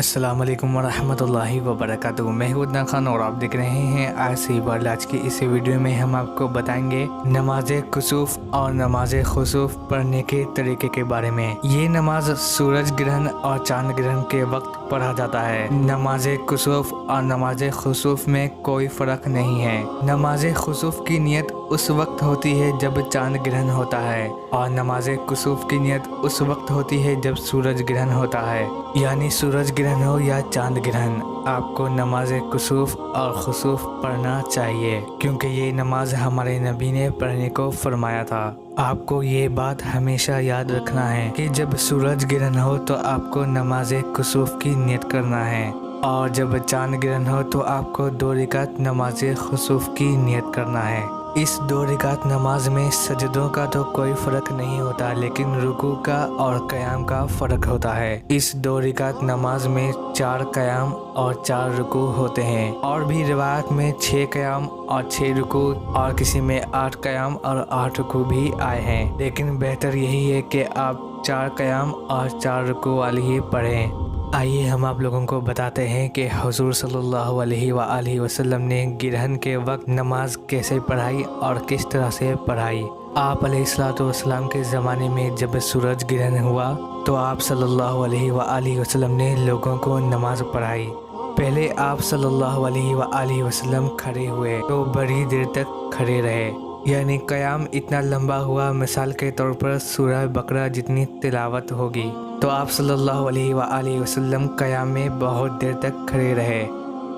अस्सलाम वालेकुम वरहमतुल्लाहि वबरकातुहू। मैं हूं अदनान खान और आप देख रहे हैं आज की इस वीडियो में हम आपको बताएंगे नमाज कुसूफ और नमाज खुसूफ पढ़ने के तरीके के बारे में। ये नमाज सूरज ग्रहण और चांद ग्रहण के वक्त पढ़ा जाता है। नमाज कुसूफ और नमाज खुसूफ में कोई फर्क नहीं है। नमाज खुसूफ की नियत उस वक्त होती है जब चांद ग्रहण होता है और नमाज कुसूफ की नियत उस वक्त होती है जब सूरज ग्रहण होता है। यानी सूरज ग्रहण हो या चांद ग्रहण, आपको नमाज कुसूफ और खुसूफ पढ़ना चाहिए, क्योंकि ये नमाज हमारे नबी ने पढ़ने को फरमाया था। आपको ये बात हमेशा याद रखना है कि जब सूरज ग्रहण हो तो आपको नमाज कुसूफ की नियत करना है, और जब चांद ग्रहण हो तो आपको 2 रकात नमाज खुसूफ की नियत करना है। इस 2 रकात नमाज में सजदों का तो कोई फ़र्क नहीं होता, लेकिन रुकू का और क़याम का फ़र्क होता है। इस 2 रकात नमाज में 4 क़याम और 4 रुकू होते हैं, और भी रिवायत में 6 क़याम और 6 रुकू, और किसी में 8 क़याम और 8 रुकू भी आए हैं। लेकिन बेहतर यही है कि आप 4 क़याम और 4 रुकू वाली ही पढ़ें। आइए हम आप लोगों को बताते हैं कि हुज़ूर सल्लल्लाहु अलैहि वसल्लम ने ग्रहण के वक्त नमाज कैसे पढ़ाई और किस तरह से पढ़ाई। आप अलैहिस्सलाम के ज़माने में जब सूरज ग्रहण हुआ तो आप सल्लल्लाहु अलैहि वसल्लम ने लोगों को नमाज पढ़ाई। पहले आप सल्लल्लाहु अलैहि वसल्लम खड़े हुए तो बड़ी देर तक खड़े रहे, यानी क़याम इतना लंबा हुआ, मिसाल के तौर पर सूरह बकरा जितनी तिलावत होगी, तो आप सल्लल्लाहु अलैहि वसल्लम क़याम में बहुत देर तक खड़े रहे।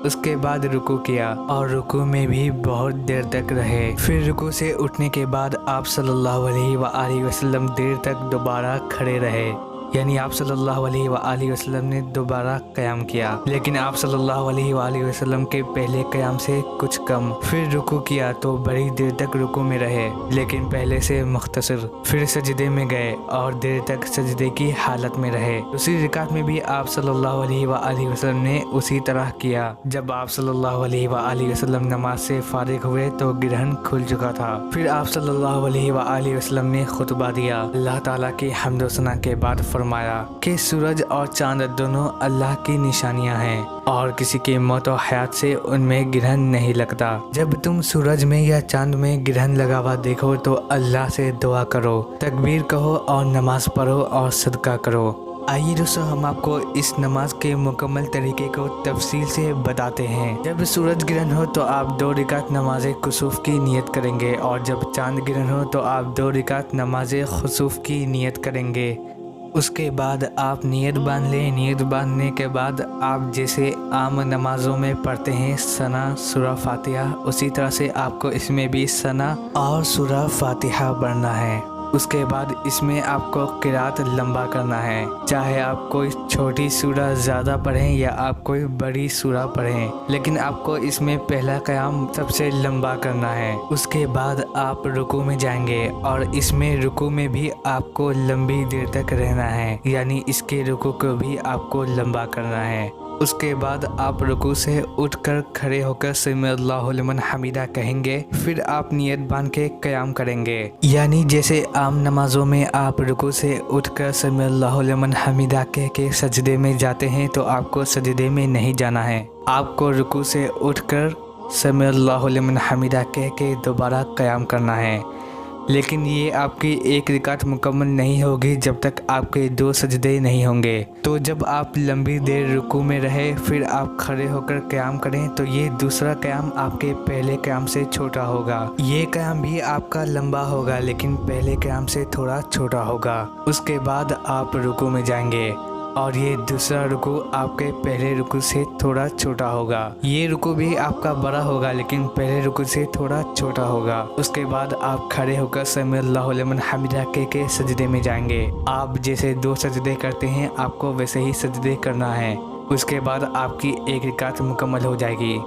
उसके बाद रुकू किया और रुकू में भी बहुत देर तक रहे। फिर रुकू से उठने के बाद आप सल्लल्लाहु अलैहि वसल्लम देर तक दोबारा खड़े रहे, यानी आप सल्लल्लाहु अलैहि वसल्लम ने दोबारा क़याम किया, लेकिन आप सल्लल्लाहु अलैहि वसल्लम के पहले क़याम से कुछ कम। फिर रुकू किया तो बड़ी देर तक रुकू में रहे, लेकिन पहले से मुख्तसर। फिर सजदे में गए और देर तक सजदे की हालत में रहे। दूसरी रकात में भी आप सल्लल्लाहु अलैहि वसल्लम ने उसी तरह किया। जब आप सल्लल्लाहु अलैहि वसल्लम नमाज से फारिग हुए तो ग्रहण खुल चुका था। फिर आप सल्लल्लाहु अलैहि वसल्लम ने खुतबा दिया। अल्लाह ताला की हम्द व सना के बाद फरमाया कि सूरज और चांद दोनों अल्लाह की निशानियां हैं, और किसी की मौत और हयात से उनमें ग्रहण नहीं लगता। जब तुम सूरज में या चांद में ग्रहण लगा हुआ देखो तो अल्लाह से दुआ करो, तकबीर कहो और नमाज पढ़ो और सदका करो। आइए दोस्तों, हम आपको इस नमाज के मुकम्मल तरीके को तफसील से बताते हैं। जब सूरज ग्रहण हो तो आप 2 रकात नमाज कुसूफ की नियत करेंगे, और जब चांद ग्रहण हो तो आप 2 रकात नमाज खुसूफ की नियत करेंगे। उसके बाद आप नियत बांध लें। नियत बांधने के बाद आप जैसे आम नमाजों में पढ़ते हैं सना सूरह फातिहा, उसी तरह से आपको इसमें भी सना और सूरह फातिहा पढ़ना है। उसके बाद इसमें आपको क़िरात लंबा करना है, चाहे आप कोई छोटी सूरह ज़्यादा पढ़ें या आप कोई बड़ी सूरह पढ़ें, लेकिन आपको इसमें पहला क़याम सबसे लंबा करना है। उसके बाद आप रुकू में जाएंगे, और इसमें रुकू में भी आपको लंबी देर तक रहना है, यानी इसके रुकू को भी आपको लंबा करना है। उसके बाद आप रुकू से उठकर खड़े होकर समी अल्लाहु लिमन हमीदा कहेंगे। फिर आप नियत बांध के क़याम करेंगे, यानी जैसे आम नमाजों में आप रुकू से उठकर समी अल्लाहु लिमन हमीदा कह के सजदे में जाते हैं, तो आपको सजदे में नहीं जाना है। आपको रुकू से उठकर समी अल्लाहु लिमन हमीदा कह के दोबारा क़याम करना है। लेकिन ये आपकी 1 रकात मुकम्मल नहीं होगी जब तक आपके 2 सजदे नहीं होंगे। तो जब आप लंबी देर रुकू में रहे फिर आप खड़े होकर क़याम करें, तो ये दूसरा क़याम आपके पहले क़याम से छोटा होगा। ये क़याम भी आपका लंबा होगा, लेकिन पहले क़याम से थोड़ा छोटा होगा। उसके बाद आप रुकू में जाएंगे, और ये दूसरा रुकू आपके पहले रुकू से थोड़ा छोटा होगा। ये रुकू भी आपका बड़ा होगा, लेकिन पहले रुकू से थोड़ा छोटा होगा। उसके बाद आप खड़े होकर समी अल्लाहु लिमन हमीदा के सजदे में जाएंगे। आप जैसे 2 सजदे करते हैं आपको वैसे ही सजदे करना है। उसके बाद आपकी 1 रकात मुकम्मल हो जाएगी।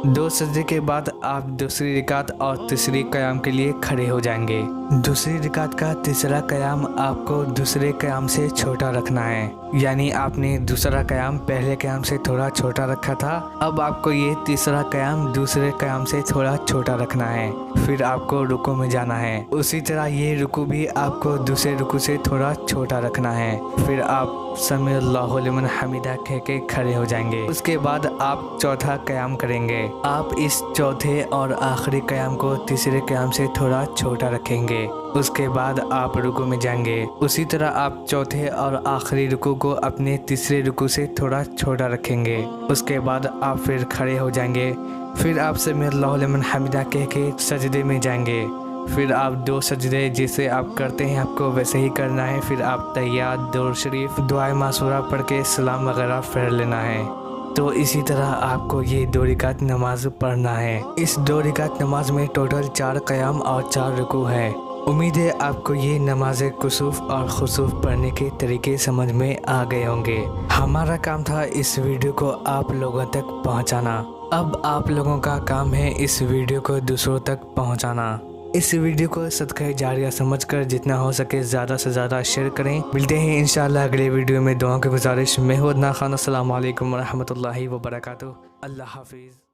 2 सजदे के बाद आप दूसरी रकात और तीसरी क़याम के लिए खड़े हो जाएंगे। दूसरी रकात का तीसरा क़याम आपको दूसरे क़याम से छोटा रखना है, यानी आपने दूसरा क़याम पहले क़याम से थोड़ा छोटा रखा था, अब आपको ये तीसरा क़याम दूसरे क़याम से थोड़ा छोटा रखना है। फिर आपको रुकू में जाना है। उसी तरह ये रुकू भी आपको दूसरे रुकू से थोड़ा छोटा रखना है। फिर आप समी अल्लाहु लिमन हमीदा कह के खड़े हो जाएंगे। उसके बाद आप चौथा क़याम करेंगे। आप इस चौथे और आखिरी क़याम को तीसरे क़याम से थोड़ा छोटा रखेंगे। उसके बाद आप रुकू में जाएंगे। उसी तरह आप चौथे और आखिरी रुकू को अपने तीसरे रुकू से थोड़ा छोटा रखेंगे। उसके बाद आप फिर खड़े हो जाएंगे। फिर आप समी अल्लाहु लिमन हमीदा कह के सजदे में जाएंगे। फिर आप 2 सजदे जिसे आप करते हैं आपको वैसे ही करना है। फिर आप तहियात, दुरूद शरीफ, दुआए मासूरा पढ़ के सलाम वगैरह फिर लेना है। तो इसी तरह आपको ये 2 रकात नमाज पढ़ना है। इस 2 रकात नमाज में टोटल 4 क़याम और 4 रुकू है। उम्मीद है आपको ये नमाज कुसूफ और खुसूफ पढ़ने के तरीके समझ में आ गए होंगे। हमारा काम था इस वीडियो को आप लोगों तक पहुंचाना। अब आप लोगों का काम है इस वीडियो को दूसरों तक पहुंचाना। इस वीडियो को सदका जारिया समझकर जितना हो सके ज़्यादा से ज़्यादा शेयर करें। मिलते हैं इंशाअल्लाह अगले वीडियो में। दुआ की गुजारिश। मैं हूं अदनान खान। अस्सलाम वालेकुम व रहमतुल्लाहि व बरकातुहू। अल्लाह हाफिज़।